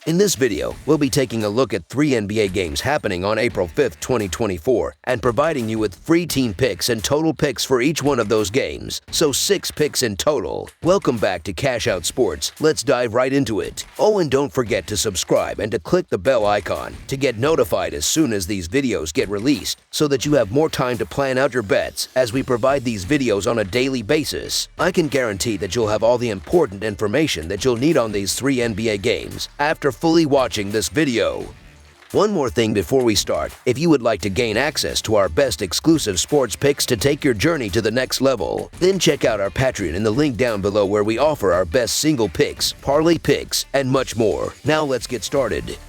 In this video, we'll be taking a look at 3 NBA games happening on April 5th, 2024, and providing you with free team picks and total picks for each one of those games, so 6 picks in total. Welcome back to Cash Out Sports. Let's dive right into it. Oh, and don't forget to subscribe and to click the bell icon to get notified as soon as these videos get released, so that you have more time to plan out your bets as we provide these videos on a daily basis. I can guarantee that you'll have all the important information that you'll need on these 3 NBA games after fully watching this video. One more thing before we start: if you would like to gain access to our best exclusive sports picks to take your journey to the next level, then check out our Patreon in the link down below, where we offer our best single picks, parlay picks, and much more. Now let's get started.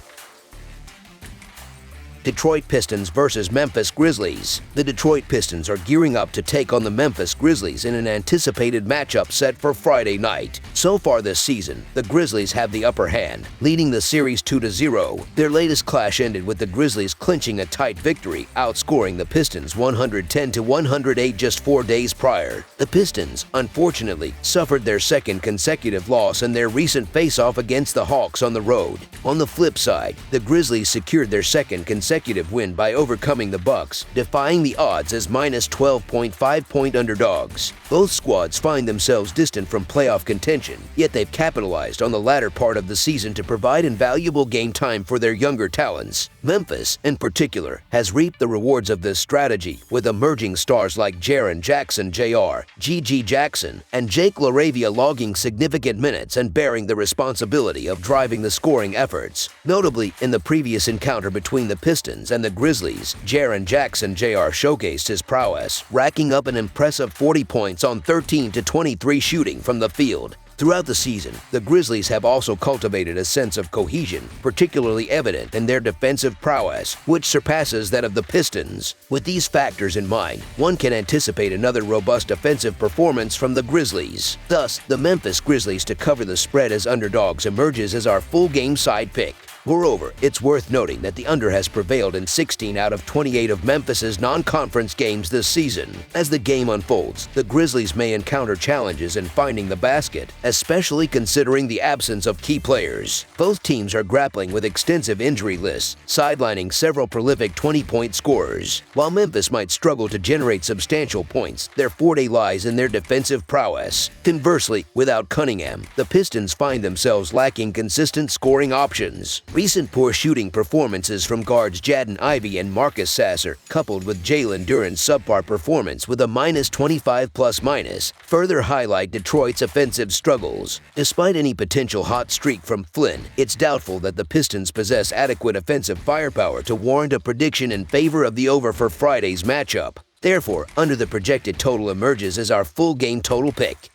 Detroit Pistons versus Memphis Grizzlies. The Detroit Pistons are gearing up to take on the Memphis Grizzlies in an anticipated matchup set for Friday night. So far this season, the Grizzlies have the upper hand, leading the series 2-0. Their latest clash ended with the Grizzlies clinching a tight victory, outscoring the Pistons 110-108 just 4 days prior. The Pistons, unfortunately, suffered their second consecutive loss in their recent face-off against the Hawks on the road. On the flip side, the Grizzlies secured their second consecutive win by overcoming the Bucks, defying the odds as minus 12.5-point underdogs. Both squads find themselves distant from playoff contention, yet they've capitalized on the latter part of the season to provide invaluable game time for their younger talents. Memphis, in particular, has reaped the rewards of this strategy, with emerging stars like Jaren Jackson Jr., G.G. Jackson, and Jake LaRavia logging significant minutes and bearing the responsibility of driving the scoring efforts. Notably, in the previous encounter between the Pistons and the Grizzlies, Jaren Jackson Jr. showcased his prowess, racking up an impressive 40 points on 13-23 shooting from the field. Throughout the season, the Grizzlies have also cultivated a sense of cohesion, particularly evident in their defensive prowess, which surpasses that of the Pistons. With these factors in mind, one can anticipate another robust offensive performance from the Grizzlies. Thus, the Memphis Grizzlies to cover the spread as underdogs emerges as our full game side pick. Moreover, it's worth noting that the under has prevailed in 16 out of 28 of Memphis's non-conference games this season. As the game unfolds, the Grizzlies may encounter challenges in finding the basket, especially considering the absence of key players. Both teams are grappling with extensive injury lists, sidelining several prolific 20-point scorers. While Memphis might struggle to generate substantial points, their forte lies in their defensive prowess. Conversely, without Cunningham, the Pistons find themselves lacking consistent scoring options. Recent poor shooting performances from guards Jaden Ivey and Marcus Sasser, coupled with Jalen Duren's subpar performance with a minus 25 plus-minus, further highlight Detroit's offensive struggles. Despite any potential hot streak from Flynn, it's doubtful that the Pistons possess adequate offensive firepower to warrant a prediction in favor of the over for Friday's matchup. Therefore, under the projected total emerges as our full game total pick.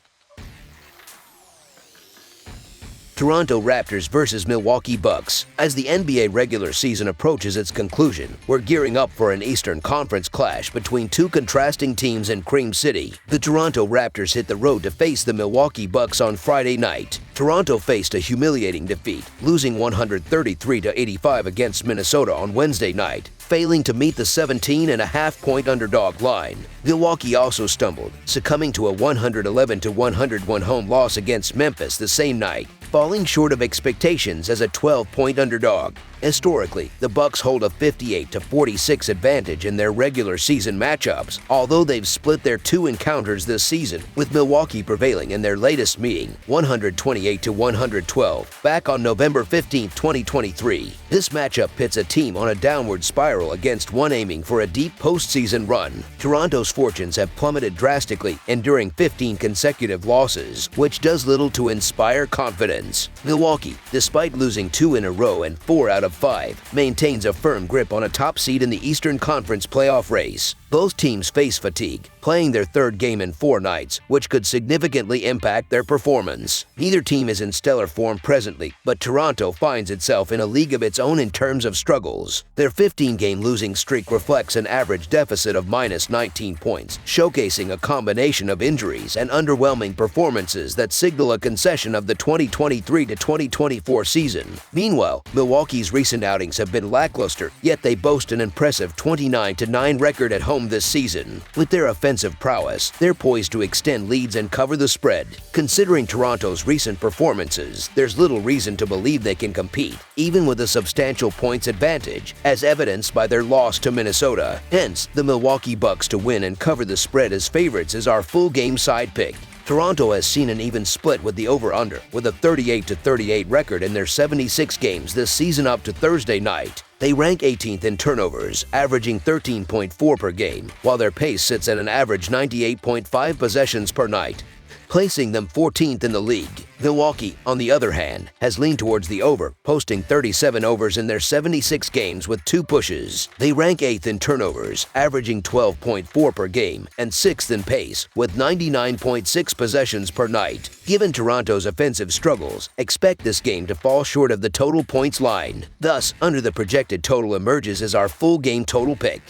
Toronto Raptors versus Milwaukee Bucks. As the NBA regular season approaches its conclusion, we're gearing up for an Eastern Conference clash between two contrasting teams in Cream City. The Toronto Raptors hit the road to face the Milwaukee Bucks on Friday night. Toronto faced a humiliating defeat, losing 133-85 against Minnesota on Wednesday night, failing to meet the 17.5-point underdog line. Milwaukee also stumbled, succumbing to a 111-101 home loss against Memphis the same night, falling short of expectations as a 12-point underdog. Historically, the Bucks hold a 58-46 advantage in their regular season matchups, although they've split their 2 encounters this season, with Milwaukee prevailing in their latest meeting, 128-112, back on November 15, 2023. This matchup pits a team on a downward spiral against one aiming for a deep postseason run. Toronto's fortunes have plummeted drastically, enduring 15 consecutive losses, which does little to inspire confidence. Milwaukee, despite losing 2 in a row and 4 out of 5, maintains a firm grip on a top seed in the Eastern Conference playoff race. Both teams face fatigue, playing their 3rd game in 4 nights, which could significantly impact their performance. Neither team is in stellar form presently, but Toronto finds itself in a league of its own in terms of struggles. Their 15-game losing streak reflects an average deficit of minus 19 points, showcasing a combination of injuries and underwhelming performances that signal a concession of the 2023-2024 season. Meanwhile, Milwaukee's recent outings have been lackluster, yet they boast an impressive 29-9 record at home this season. With their offensive defensive prowess, they're poised to extend leads and cover the spread. Considering Toronto's recent performances, there's little reason to believe they can compete, even with a substantial points advantage, as evidenced by their loss to Minnesota. Hence, the Milwaukee Bucks to win and cover the spread as favorites is our full game side pick. Toronto has seen an even split with the over-under, with a 38-38 record in their 76 games this season up to Thursday night. They rank 18th in turnovers, averaging 13.4 per game, while their pace sits at an average 98.5 possessions per night, placing them 14th in the league. Milwaukee, on the other hand, has leaned towards the over, posting 37 overs in their 76 games with 2 pushes. They rank 8th in turnovers, averaging 12.4 per game, and 6th in pace, with 99.6 possessions per night. Given Toronto's offensive struggles, expect this game to fall short of the total points line. Thus, under the projected total emerges as our full game total pick.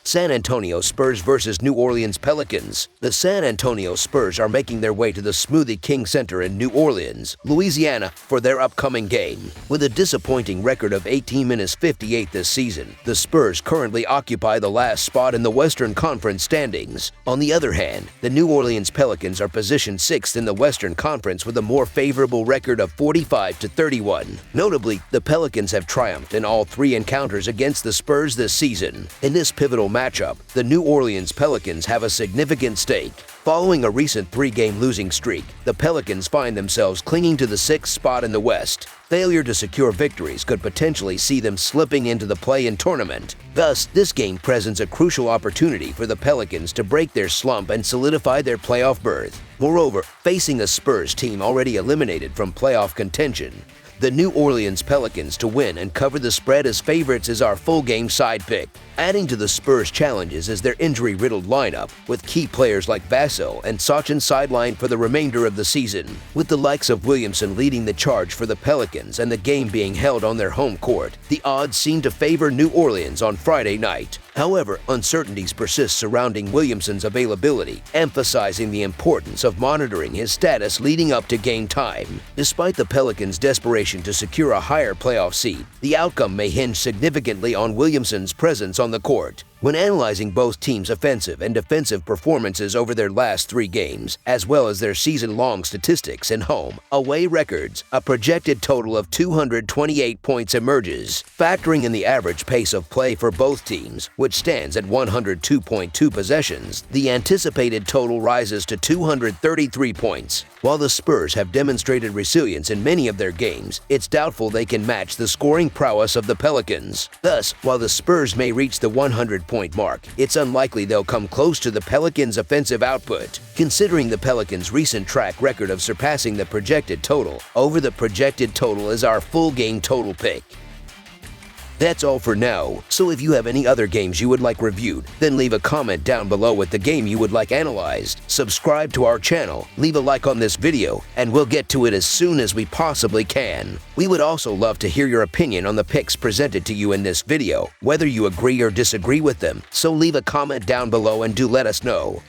San Antonio Spurs versus New Orleans Pelicans. The San Antonio Spurs are making their way to the Smoothie King Center in New Orleans, Louisiana, for their upcoming game. With a disappointing record of 18-58 this season, the Spurs currently occupy the last spot in the Western Conference standings. On the other hand, the New Orleans Pelicans are positioned 6th in the Western Conference with a more favorable record of 45-31. Notably, the Pelicans have triumphed in all 3 encounters against the Spurs this season. In this pivotal matchup, the New Orleans Pelicans have a significant stake. Following a recent 3-game losing streak, the Pelicans find themselves clinging to the 6th spot in the West. Failure to secure victories could potentially see them slipping into the play-in tournament. Thus, this game presents a crucial opportunity for the Pelicans to break their slump and solidify their playoff berth. Moreover, facing a Spurs team already eliminated from playoff contention, the New Orleans Pelicans to win and cover the spread as favorites is our full game side pick. Adding to the Spurs' challenges is their injury-riddled lineup, with key players like Vassell and Sachin sidelined for the remainder of the season. With the likes of Williamson leading the charge for the Pelicans and the game being held on their home court, the odds seem to favor New Orleans on Friday night. However, uncertainties persist surrounding Williamson's availability, emphasizing the importance of monitoring his status leading up to game time. Despite the Pelicans' desperation to secure a higher playoff seed, the outcome may hinge significantly on Williamson's presence on the court. When analyzing both teams' offensive and defensive performances over their last 3 games, as well as their season-long statistics and home-away records, a projected total of 228 points emerges. Factoring in the average pace of play for both teams, which stands at 102.2 possessions, the anticipated total rises to 233 points. While the Spurs have demonstrated resilience in many of their games, it's doubtful they can match the scoring prowess of the Pelicans. Thus, while the Spurs may reach the 100-point mark, it's unlikely they'll come close to the Pelicans' offensive output. Considering the Pelicans' recent track record of surpassing the projected total, over the projected total is our full game total pick. That's all for now, so if you have any other games you would like reviewed, then leave a comment down below with the game you would like analyzed. Subscribe to our channel, leave a like on this video, and we'll get to it as soon as we possibly can. We would also love to hear your opinion on the picks presented to you in this video, whether you agree or disagree with them, so leave a comment down below and do let us know.